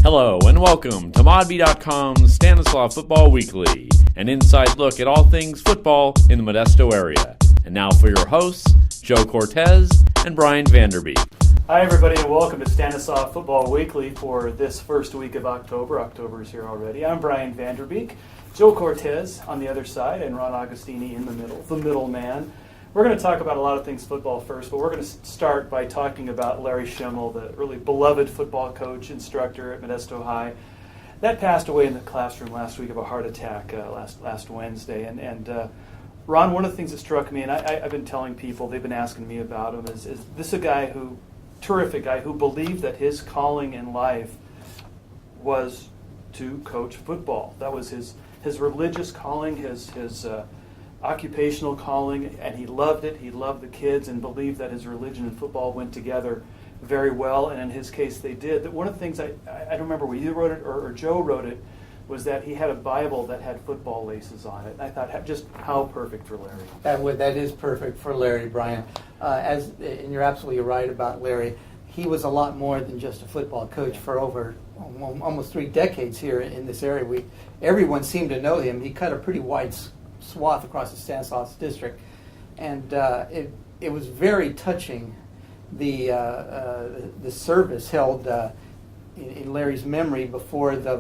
Hello and welcome to ModB.com's Stanislaus Football Weekly, an inside look at all things football in the Modesto area. And now for your hosts, Joe Cortez and Brian VanderBeek. Hi everybody and welcome to Stanislaus Football Weekly for this first week of October. October is here already. I'm Brian VanderBeek, Joe Cortez on the other side, and Ron Agostini in the middle, the middleman. We're going to talk about a lot of things football first, but we're going to start by talking about Larry Shimel, the really beloved football coach, instructor at Modesto High. That passed away in the classroom last week of a heart attack last Wednesday. And Ron, one of the things that struck me, and I've been telling people, they've been asking me about him, is this a guy terrific guy who believed that his calling in life was to coach football. That was his religious calling, his occupational calling, and he loved it. He loved the kids and believed that his religion and football went together very well, and in his case they did. One of the things, I don't remember whether you wrote it or Joe wrote it, was that he had a Bible that had football laces on it. And I thought, just how perfect for Larry. That is perfect for Larry, Brian. And you're absolutely right about Larry. He was a lot more than just a football coach for over almost 3 decades here in this area. Everyone seemed to know him. He cut a pretty wide swath across the Stanislaus district, and it was very touching. The service held in Larry's memory before the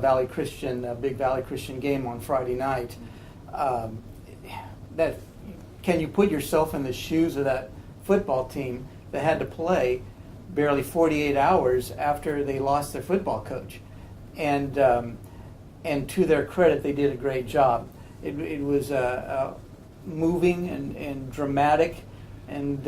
Big Valley Christian game on Friday night. Can you put yourself in the shoes of that football team that had to play barely 48 hours after they lost their football coach? And to their credit, they did a great job. It was moving and dramatic, and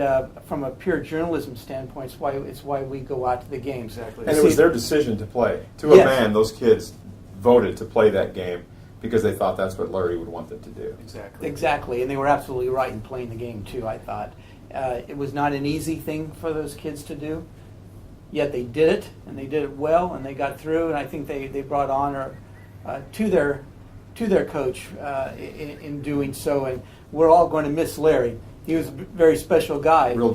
from a pure journalism standpoint, it's why we go out to the games. Exactly. And it was their decision to play. To a man, those kids voted to play that game because they thought that's what Larry would want them to do. Exactly, and they were absolutely right in playing the game too, I thought. It was not an easy thing for those kids to do, yet they did it, and they did it well, and they got through, and I think they brought honor to their coach in doing so, and we're all going to miss Larry. He was a very special guy. Real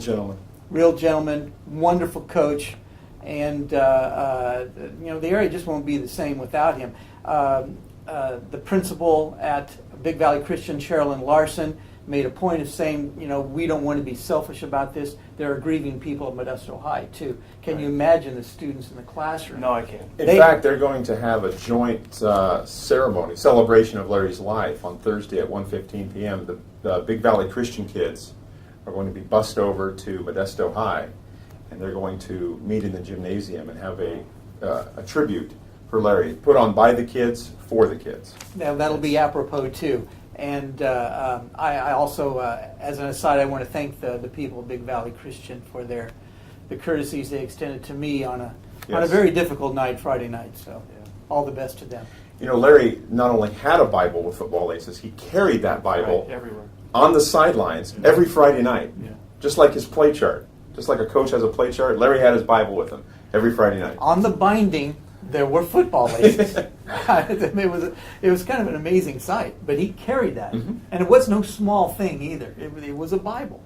gentleman, wonderful coach, and the area just won't be the same without him. The principal at Big Valley Christian, Sherilyn Larson, made a point of saying, we don't want to be selfish about this. There are grieving people at Modesto High, too. Can you imagine the students in the classroom? No, I can't. In fact, they're going to have a joint celebration of Larry's life on Thursday at 1:15 p.m. The Big Valley Christian kids are going to be bussed over to Modesto High, and they're going to meet in the gymnasium and have a tribute for Larry, put on by the kids, for the kids. Now, that'll be apropos, too. And I also, as an aside, I want to thank the people of Big Valley Christian for the courtesies they extended to me on a very difficult night, Friday night. So all the best to them. Larry not only had a Bible with football laces, he carried that Bible everywhere on the sidelines every Friday night, just like his play chart. Just like a coach has a play chart, Larry had his Bible with him every Friday night. On the binding, there were football laces. It was kind of an amazing sight, but he carried that. Mm-hmm. And it was no small thing either. It was a Bible.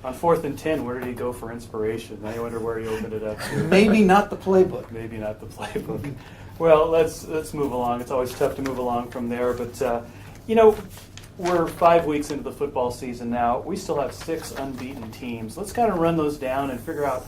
On 4th and 10, where did he go for inspiration? I wonder where he opened it up to. Maybe not the playbook. Maybe not the playbook. Well, let's move along. It's always tough to move along from there, but we're 5 weeks into the football season now. We still have 6 unbeaten teams. Let's kind of run those down and figure out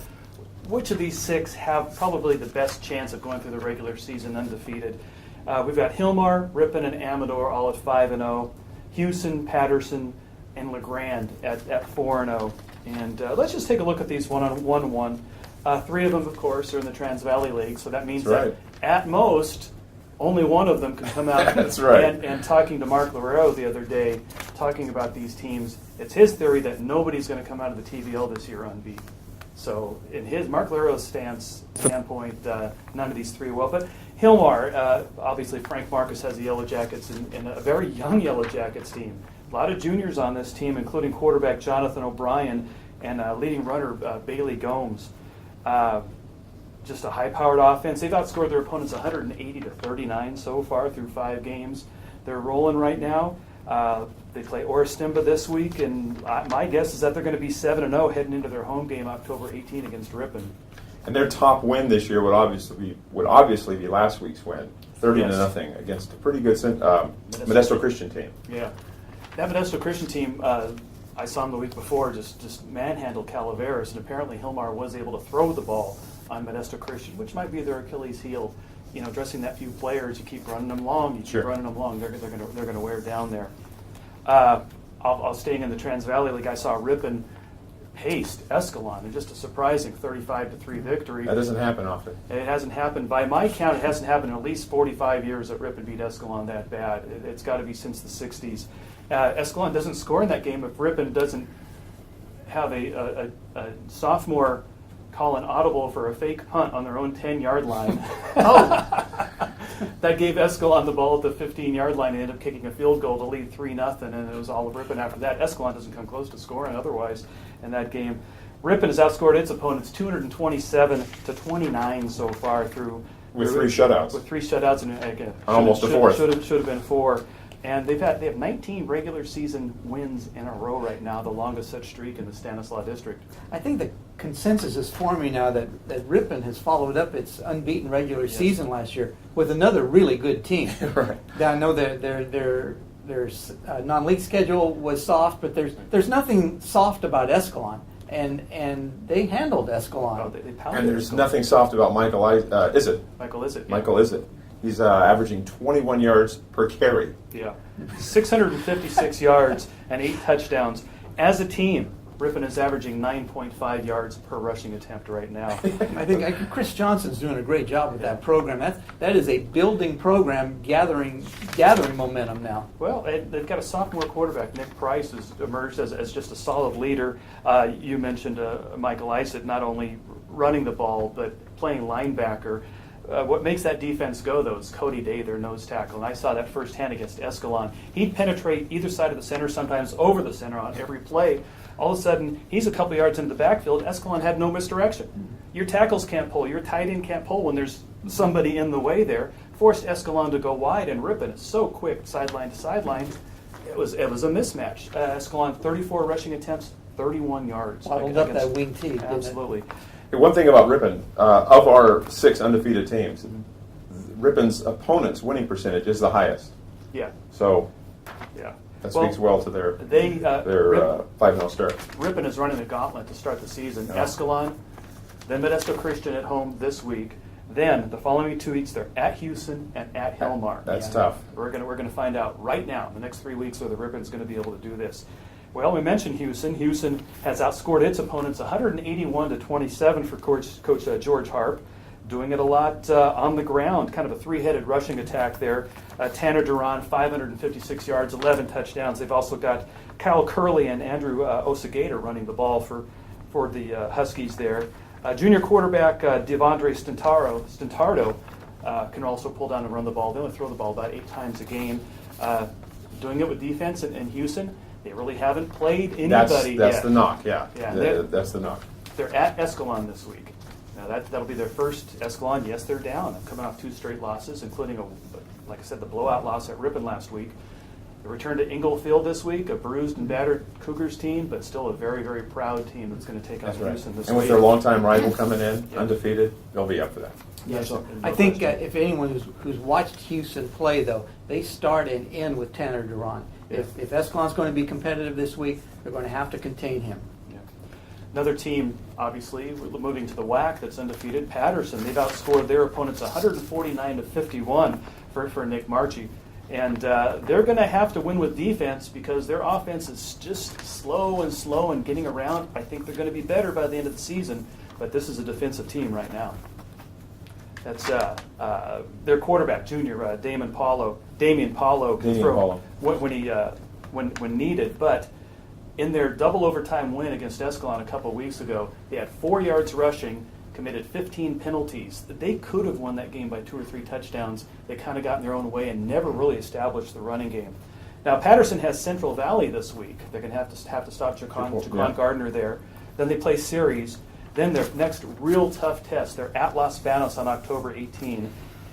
which of these 6 have probably the best chance of going through the regular season undefeated. We've got Hilmar, Ripon, and Amador all at 5-0. Houston, Patterson, and LeGrand at 4-0. And let's just take a look at these one-on-one. 3 of them, of course, are in the Trans Valley League, so that means that at most only one of them can come out. That's right. And talking to Mark Larero the other day, talking about these teams, it's his theory that nobody's going to come out of the TVL this year unbeaten. So in Mark Larero's standpoint, none of these 3 will. But Hilmar, obviously Frank Marcus has the Yellow Jackets and a very young Yellow Jackets team. A lot of juniors on this team, including quarterback Jonathan O'Brien and leading runner Bailey Gomes. Just a high-powered offense. They've outscored their opponents 180-39 so far through 5 games. They're rolling right now. They play Oristimba this week, and my guess is that they're going to be 7-0 heading into their home game October 18 against Ripon. And their top win this year would obviously be last week's win, 30-0 against a pretty good Modesto Christian team. Yeah, that Modesto Christian team. I saw them the week before just manhandle Calaveras, and apparently Hilmar was able to throw the ball on Modesto Christian, which might be their Achilles heel. You know, dressing that few players, you keep running them long, they're going to wear down there. I'll staying in the Trans Valley League. I saw Ripon paced Escalon in just a surprising 35-3 victory. That doesn't happen often. It hasn't happened, by my count, it hasn't happened in at least 45 years that Ripon beat Escalon that bad. It's got to be since the 60s. Escalon doesn't score in that game if Ripon doesn't have a sophomore call an audible for a fake punt on their own 10-yard line. That gave Escalon the ball at the 15-yard line and ended up kicking a field goal to lead 3-0, and it was all of Ripon after that. Escalon doesn't come close to scoring otherwise in that game. Ripon has outscored its opponents 227-29 so far through. With 3 shutouts. With 3 shutouts and again, almost a fourth. Should have been 4. And they have 19 regular season wins in a row right now, the longest such streak in the Stanislaus district. I think the consensus is forming now that Ripon has followed up its unbeaten regular season last year with another really good team. Right. I know their non-league schedule was soft, but there's nothing soft about Escalon, and they handled Escalon. Oh, they pounded And there's Escalon. nothing soft about Michael Izzett. Michael Izzett. Michael Izzett. He's averaging 21 yards per carry. Yeah, 656 yards and 8 touchdowns. As a team, Ripon is averaging 9.5 yards per rushing attempt right now. I think Chris Johnson's doing a great job with that program. That is a building program, gathering momentum now. Well, they've got a sophomore quarterback. Nick Price has emerged as just a solid leader. You mentioned Michael Izzett, not only running the ball, but playing linebacker. What makes that defense go, though, is Cody Day, their nose tackle. And I saw that firsthand against Escalon. He'd penetrate either side of the center, sometimes over the center on every play. All of a sudden, he's a couple yards into the backfield. Escalon had no misdirection. Your tackles can't pull. Your tight end can't pull when there's somebody in the way there. Forced Escalon to go wide, and Ripon is so quick, sideline to sideline. It was a mismatch. Escalon, 34 rushing attempts, 31 yards. Bottled up that wing tee. Absolutely. One thing about Ripon, of our 6 undefeated teams, Ripon's opponent's winning percentage is the highest. Yeah. So Yeah. that speaks well to their 5-0 start. Ripon is running a gauntlet to start the season. Oh. Escalon, then Modesto Christian at home this week. Then the following 2 weeks they're at Houston and at Hilmar. That's tough. We're gonna find out right now in the next 3 weeks whether Ripon's going to be able to do this. Well, we mentioned Houston. Houston has outscored its opponents 181-27 for Coach George Harp, doing it a lot on the ground, kind of a 3-headed rushing attack there. Tanner Duran, 556 yards, 11 touchdowns. They've also got Kyle Curley and Andrew Osagator running the ball for the Huskies there. Junior quarterback Devondre Stentardo can also pull down and run the ball. They only throw the ball about 8 times a game. Doing it with defense in Houston. They really haven't played anybody yet. That's the knock, yeah. That's the knock. They're at Escalon this week. Now that'll be their first Escalon. Yes, they're down. They're coming off 2 straight losses, including, like I said, the blowout loss at Ripon last week. They return to Inglefield this week, a bruised and battered Cougars team, but still a very, very proud team that's going to take on Houston this week. And with their longtime rival coming in, undefeated, they'll be up for that. Yes, I think if anyone who's watched Houston play, though, they start and end with Tanner Duran. If Escalon's going to be competitive this week, they're going to have to contain him. Yeah. Another team, obviously, moving to the WAC that's undefeated, Patterson. They've outscored their opponents 149-51 for Nick Marchie. And they're going to have to win with defense because their offense is just slow and getting around. I think they're going to be better by the end of the season, but this is a defensive team right now. That's their quarterback, junior Damian Paulo can throw when needed. But in their double overtime win against Escalon a couple of weeks ago, they had 4 yards rushing, committed 15 penalties. They could have won that game by 2 or 3 touchdowns. They kind of got in their own way and never really established the running game. Now Patterson has Central Valley this week. They're going to have to stop Jaquan Gardner there. Then they play Ceres. Then their next real tough test, they're at Los Banos on October 18.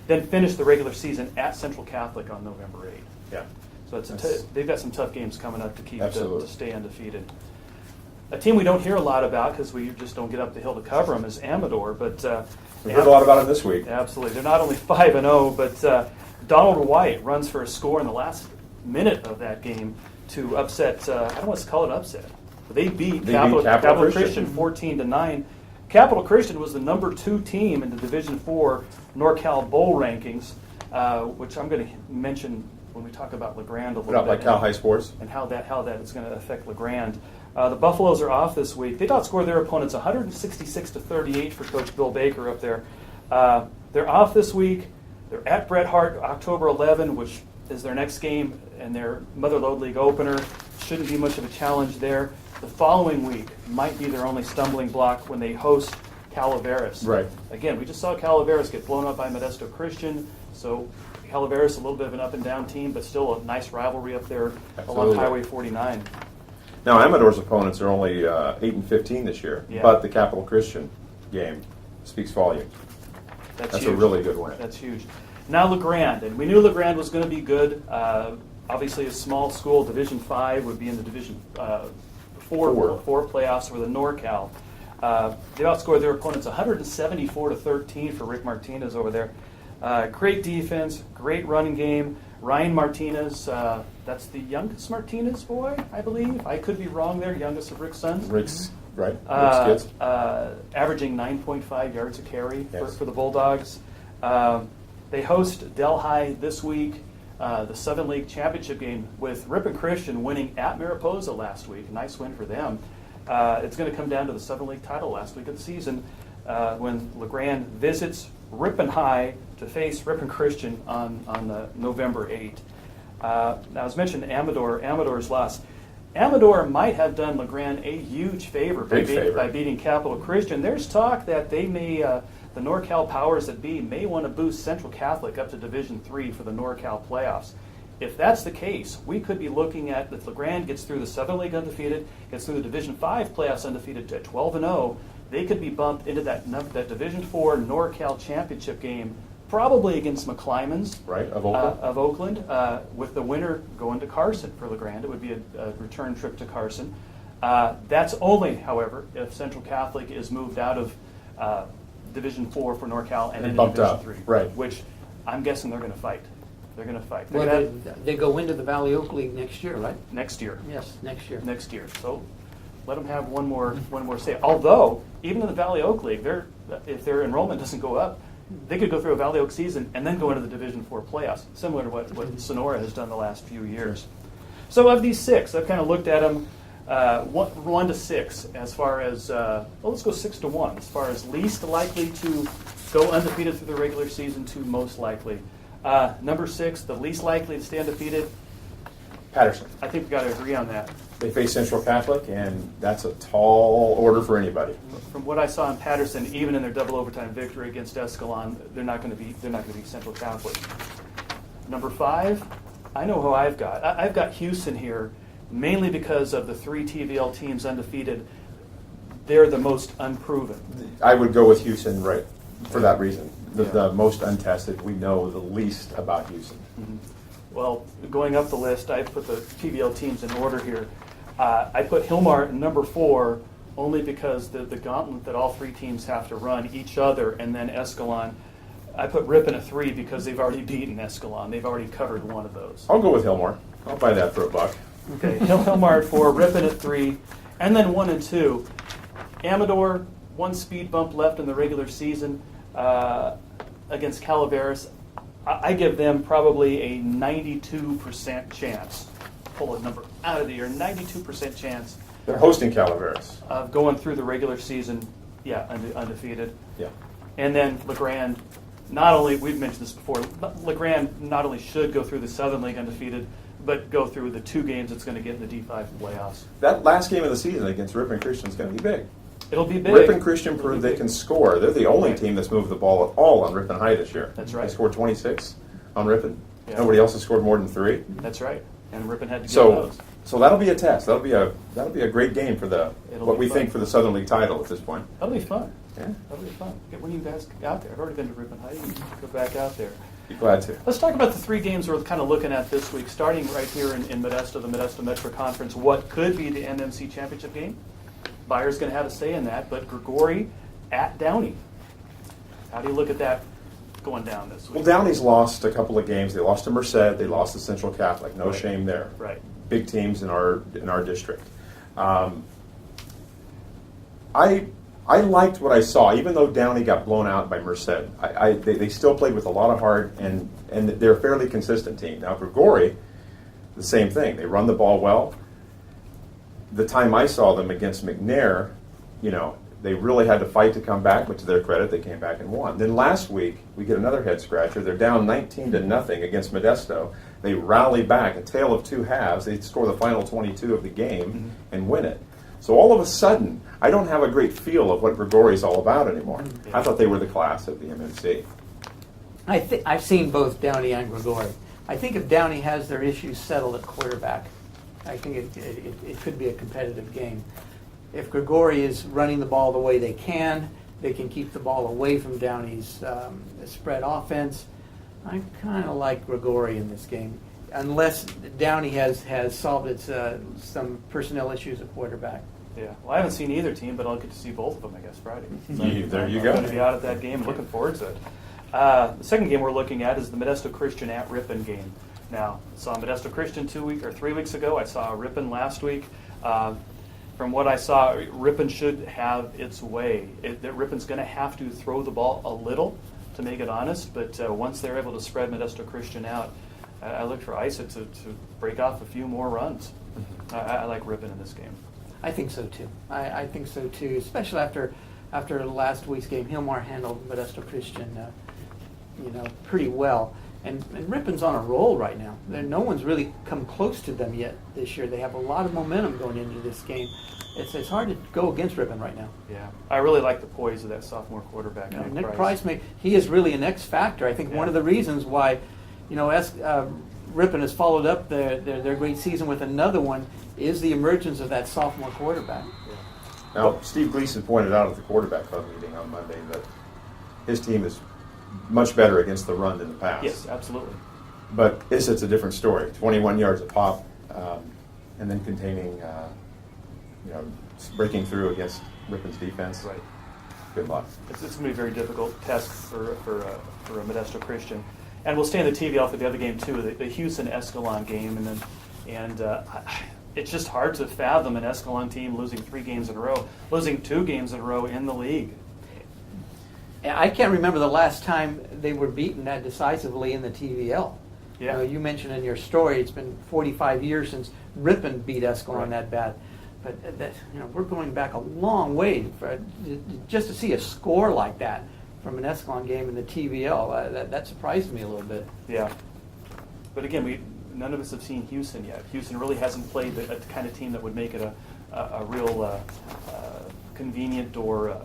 Then finish the regular season at Central Catholic on November 8. Yeah. So they've got some tough games coming up to keep to stay undefeated. A team we don't hear a lot about because we just don't get up the hill to cover them is Amador, but We've heard a lot about it this week. absolutely. They're not only 5-0, but Donald White runs for a score in the last minute of that game to upset, I don't want to call it an upset. They beat Capital Christian 14-9. Capital Christian was the number 2 team in the Division IV NorCal Bowl rankings, which I'm going to mention when we talk about LeGrand a little bit. Like Cal High Sports. And how that is going to affect LeGrand. The Buffaloes are off this week. They outscored their opponents 166-38 for Coach Bill Baker up there. They're off this week. They're at Bret Hart October 11, which is their next game and their Mother Lode League opener. Shouldn't be much of a challenge there. The following week might be their only stumbling block when they host Calaveras. Right. Again, we just saw Calaveras get blown up by Modesto Christian, so Calaveras a little bit of an up and down team, but still a nice rivalry up there along Highway 49. Now, Amador's opponents are only 8-15 this year, but the Capital Christian game speaks volumes. That's huge. A really good win. That's huge. Now LeGrand, and we knew LeGrand was going to be good. Obviously, a small school, Division 5 would be in the Division 4 playoffs for the NorCal. They outscored their opponents 174-13 for Rick Martinez over there. Great defense, great running game. Ryan Martinez, that's the youngest Martinez boy, I believe. I could be wrong there, youngest of Rick's sons. Rick's kids. Averaging 9.5 yards a carry for the Bulldogs. They host Delhi this week, the Southern League Championship game, with Ripon Christian winning at Mariposa last week. Nice win for them. It's going to come down to the Southern League title last week of the season when LeGrand visits Ripon High to face Ripon Christian on November 8. Now, as mentioned, Amador's loss. Amador might have done LeGrand a huge favor by beating Capital Christian. There's talk that they may, the NorCal powers that be, may want to boost Central Catholic up to Division III for the NorCal playoffs. If that's the case, we could be looking at, if LeGrand gets through the Southern League undefeated, gets through the Division V playoffs undefeated at 12-0, they could be bumped into that Division IV NorCal championship game, probably against McClymonds of Oakland, with the winner going to Carson for LeGrand. It would be a return trip to Carson. That's only, however, if Central Catholic is moved out of Division IV for NorCal and into bumped Division up. III, which I'm guessing they're going to fight. They're going to fight. They go into the Valley Oak League next year, right? Next year. Yes, next year. Next year. So let them have one more say. Although, even in the Valley Oak League, if their enrollment doesn't go up, they could go through a Valley Oak season and then go into the Division IV playoffs, similar to what Sonora has done the last few years. So of these 6, I've kind of looked at them 1 to 6 as far as, let's go 6 to 1, as far as least likely to go undefeated through the regular season to most likely. Number 6, the least likely to stay undefeated. Patterson. I think we've got to agree on that. They face Central Catholic, and that's a tall order for anybody. From what I saw in Patterson, even in their double overtime victory against Escalon, they're not going to be Central Catholic. Number 5, I know who I've got. I've got Houston here, mainly because of the 3 TVL teams undefeated. They're the most unproven. I would go with Houston, right, for that reason. The most untested. We know the least about Houston. Mm-hmm. Well, going up the list, I put the TVL teams in order here. I put Hilmar at number 4 only because the gauntlet that all 3 teams have to run, each other, and then Escalon. I put Ripon at 3 because they've already beaten Escalon. They've already covered one of those. I'll go with Hilmar. I'll buy that for $1. Okay, Hilmar at 4, Ripon at 3, and then 1 and 2. Amador, 1 speed bump left in the regular season against Calaveras. I give them probably a 92% chance. Pull a number out of the air, 92% chance. They're hosting Calaveras. Of going through the regular season, undefeated. Yeah. And then LeGrand, not only, we've mentioned this before, LeGrand not only should go through the Southern League undefeated, but go through the 2 games it's going to get in the D5 playoffs. That last game of the season against Ripon Christian is going to be big. It'll be big. Ripon Christian proved they can score. They're the only team that's moved the ball at all on Ripon High this year. That's right. They scored 26 on Ripon. Yeah. Nobody else has scored more than 3. That's right. And Ripon had to get So those. So that'll be a test. That'll be a great game for It'll be fun. think for the Southern League title at this point. That'll be fun. Yeah. That'll be fun. Get one of you guys out there. I've already been to Ripon High. You can go back out there. Be glad to. Let's talk about the 3 games we're kind of looking at this week, starting right here in Modesto, the Modesto Metro Conference. What could be the NMC championship game? Bayer's going to have a say in that, but Grigori at Downey. How do you look at that going down this week? Well, Downey's lost a couple of games. They lost to Merced. They lost to Central Catholic. No Right. shame there. Right. Big teams in our district. I liked what I saw, even though Downey got blown out by Merced. They still played with a lot of heart, and they're a fairly consistent team. Now, Grigori, the same thing. They run the ball well. The time I saw them against McNair, they really had to fight to come back, but to their credit, they came back and won. Then last week, we get another head scratcher. They're down 19-0 against Modesto. They rally back, a tale of two halves. They score the final 22 of the game and win it. So all of a sudden, I don't have a great feel of what Grigori's all about anymore. Yeah. I thought they were the class of the MMC. I've seen both Downey and Grigori. I think if Downey has their issues settled at quarterback, I think it could be a competitive game. If Grigori is running the ball the way they can keep the ball away from Downey's spread offense. I kind of like Grigori in this game, unless Downey has solved some personnel issues at quarterback. Yeah. Well, I haven't seen either team, but I'll get to see both of them, I guess, Friday. There you I'm go. going to be out at that game. Looking forward to it. The second game we're looking at is the Modesto Christian at Ripon game. Now, I saw Modesto Christian 3 weeks ago. I saw Ripon last week. From what I saw, Ripon should have its way. That Ripon's going to have to throw the ball a little to make it honest, but once they're able to spread Modesto Christian out, I look for ISA to break off a few more runs. I like Ripon in this game. I think so too. I think so too, especially after last week's game. Hilmar handled Modesto Christian, pretty well. And Ripon's on a roll right now. No one's really come close to them yet this year. They have a lot of momentum going into this game. It's hard to go against Ripon right now. Yeah, I really like the poise of that sophomore quarterback. Nick Price, he is really an X factor. I think one of the reasons why, Ripon has followed up their great season with another one is the emergence of that sophomore quarterback. Yeah. Now, Steve Gleason pointed out at the quarterback club meeting on Monday that his team is much better against the run than the pass. Yes, absolutely. But it's a different story. 21 yards a pop, and then containing, breaking through against Ripon's defense. Right. Good luck. It's going to be a very difficult test for a Modesto Christian. And we'll stay on the TV off of the other game too, the Houston-Escalon game, and it's just hard to fathom an Escalon team losing 3 games in a row, losing 2 games in a row in the league. I can't remember the last time they were beaten that decisively in the TVL. Yeah. You mentioned in your story it's been 45 years since Ripon beat Escalon that bad. But we're going back a long way just to see a score like that from an Escalon game in the TVL. That surprised me a little bit. Yeah. But again, none of us have seen Houston yet. Houston really hasn't played the kind of team that would make it a real convenient or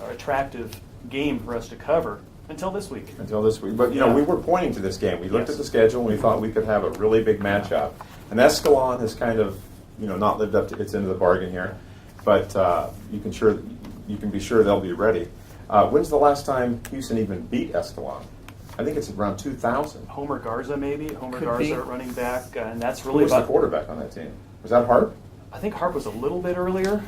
attractive game for us to cover until this week. But, we were pointing to this game. We looked at the schedule and we thought we could have a really big matchup. And Escalon has kind of, not lived up to its end of the bargain here. But you can be sure they'll be ready. When's the last time Houston even beat Escalon? I think it's around 2000. Homer Garza, maybe. Homer Could Garza be. at running back. And that's Who really was the quarterback on that team? Was that Harp? I think Harp was a little bit earlier.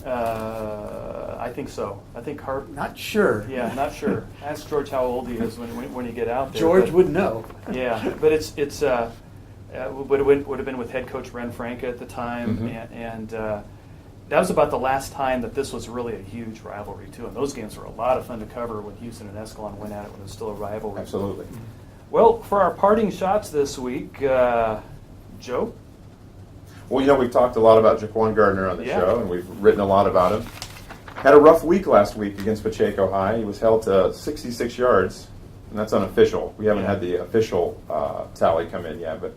I think so. I think Harp. Not sure. Yeah, not sure. Ask George how old he is when you get out there. George would know. Yeah, but it's would have been with head coach Ren Franca at the time, and that was about the last time that this was really a huge rivalry too. And those games were a lot of fun to cover when Houston and Escalon went at it when it was still a rivalry. Absolutely. Well, for our parting shots this week, Joe. Well, we've talked a lot about Jaquan Gardner on the Yeah. show, and we've written a lot about him. Had a rough week last week against Pacheco High. He was held to 66 yards, and that's unofficial. We haven't had the official tally come in yet, but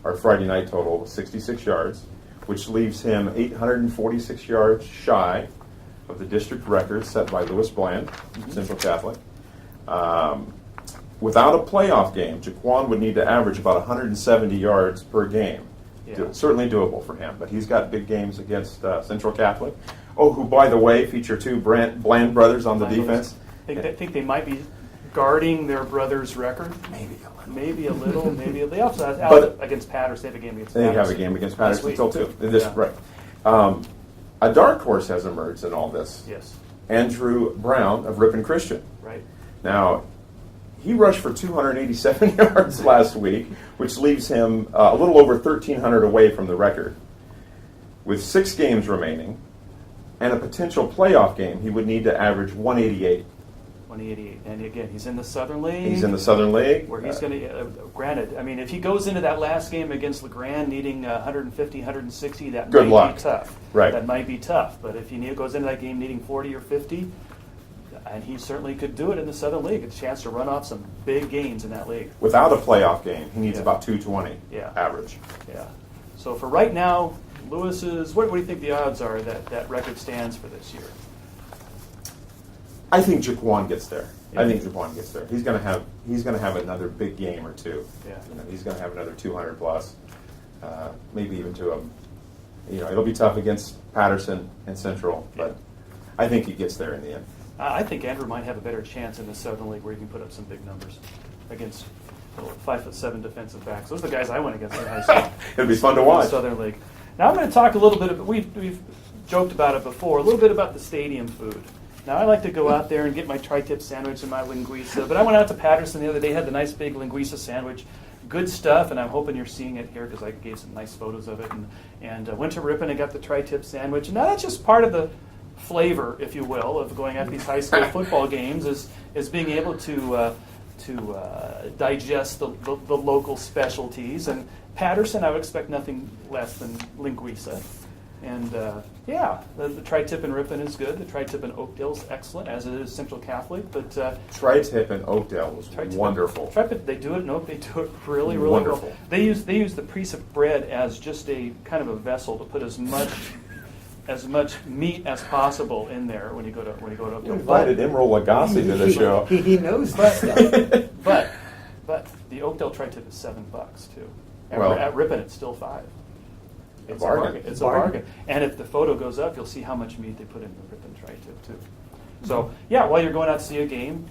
our Friday night total was 66 yards, which leaves him 846 yards shy of the district record set by Lewis Bland, Central Catholic. Without a playoff game, Jaquan would need to average about 170 yards per game. Yeah. Certainly doable for him, but he's got big games against Central Catholic. Oh, who, by the way, feature 2 Bland brothers on the defense. I think they might be guarding their brother's record. Maybe a little. They also have against Patterson. They have a game against Patterson. They have a game against Patterson still, too. Right. A dark horse has emerged in all this. Yes. Andrew Brown of Ripon Christian. Right. Now, he rushed for 287 yards last week, which leaves him a little over 1,300 away from the record. With 6 games remaining and a potential playoff game, he would need to average 188. 188. And again, he's in the Southern League. He's in the Southern League. Where he's going to, granted, I mean, if he goes into that last game against LeGrand needing 150, 160, that Good might luck. be tough. Right. That might be tough. But if he goes into that game needing 40 or 50, and he certainly could do it in the Southern League, a chance to run off some big gains in that league. Without a playoff game, he needs Yeah. about 220 Yeah. average. Yeah. So for right now, Lewis's, what do you think the odds are that record stands for this year? I think Jaquan gets there. Yeah. I think Jaquan gets there. He's going to have another big game or two. Yeah. He's going to have another 200 plus, maybe even to him. It'll be tough against Patterson and Central, but I think he gets there in the end. I think Andrew might have a better chance in the Southern League where he can put up some big numbers against 5'7" defensive backs. Those are the guys I went against in high school. It'll be fun to In watch. the Southern League. Now I'm going to talk a little bit about, we've joked about it before, a little bit about the stadium food. Now I like to go out there and get my tri-tip sandwich and my linguiça, but I went out to Patterson the other day, had the nice big linguiça sandwich. Good stuff, and I'm hoping you're seeing it here because I gave some nice photos of it. And went to Ripon and got the tri-tip sandwich. And now that's just part of the flavor, if you will, of going at these high school football games is being able to digest the local specialties. And Patterson, I would expect nothing less than linguiça. And the tri-tip in Ripon is good. The tri-tip in Oakdale is excellent, as it is Central Catholic. But Tri-tip in Oakdale was wonderful. Tri-tip, they do it in Oakdale. They do it really, really Wonderful. well. They use the piece of bread as just a kind of a vessel to put as much meat as possible in there when you go to You Oakdale. invited Emerald Lagasse to the show. He knows that stuff. But the Oakdale tri-tip is $7 too. Well, At Ripon, it's still $5. It's a bargain. bargain. It's a bargain. And if the photo goes up, you'll see how much meat they put in the Ripon tri-tip too. So while you're going out to see a game,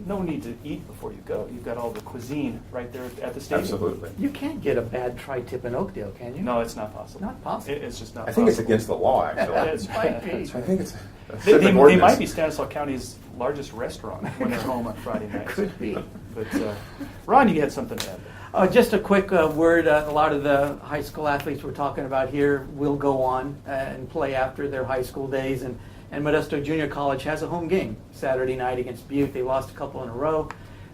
no need to eat before you go. You've got all the cuisine right there at the stadium. Absolutely. You can't get a bad tri-tip in Oakdale, can you? No, it's not possible. Not possible. It's just not I possible. think it's against the law, actually. It's Might be. I think it's a They civic might ordinance. be Stanislaus County's largest restaurant when they're home on Friday nights. Could be. But Ron, you had something to add. Just a quick word. A lot of the high school athletes we're talking about here will go on and play after their high school days. And Modesto Junior College has a home game Saturday night against Butte. They lost a couple in a row.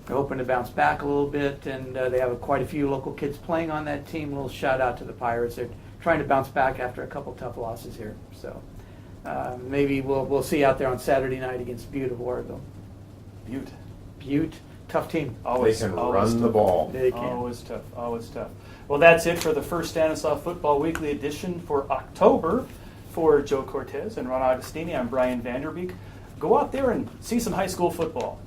They're hoping to bounce back a little bit, and they have quite a few local kids playing on that team. A little shout out to the Pirates. They're trying to bounce back after a couple tough losses here. So maybe we'll see out there on Saturday night against Butte of Oroville. Butte, tough team. Always, They can always run the tough. ball. They can. Always tough. Always tough. Well, that's it for the first Stanislaus Football Weekly edition for October. For Joe Cortez and Ron Agostini, I'm Brian VanderBeek. Go out there and see some high school football.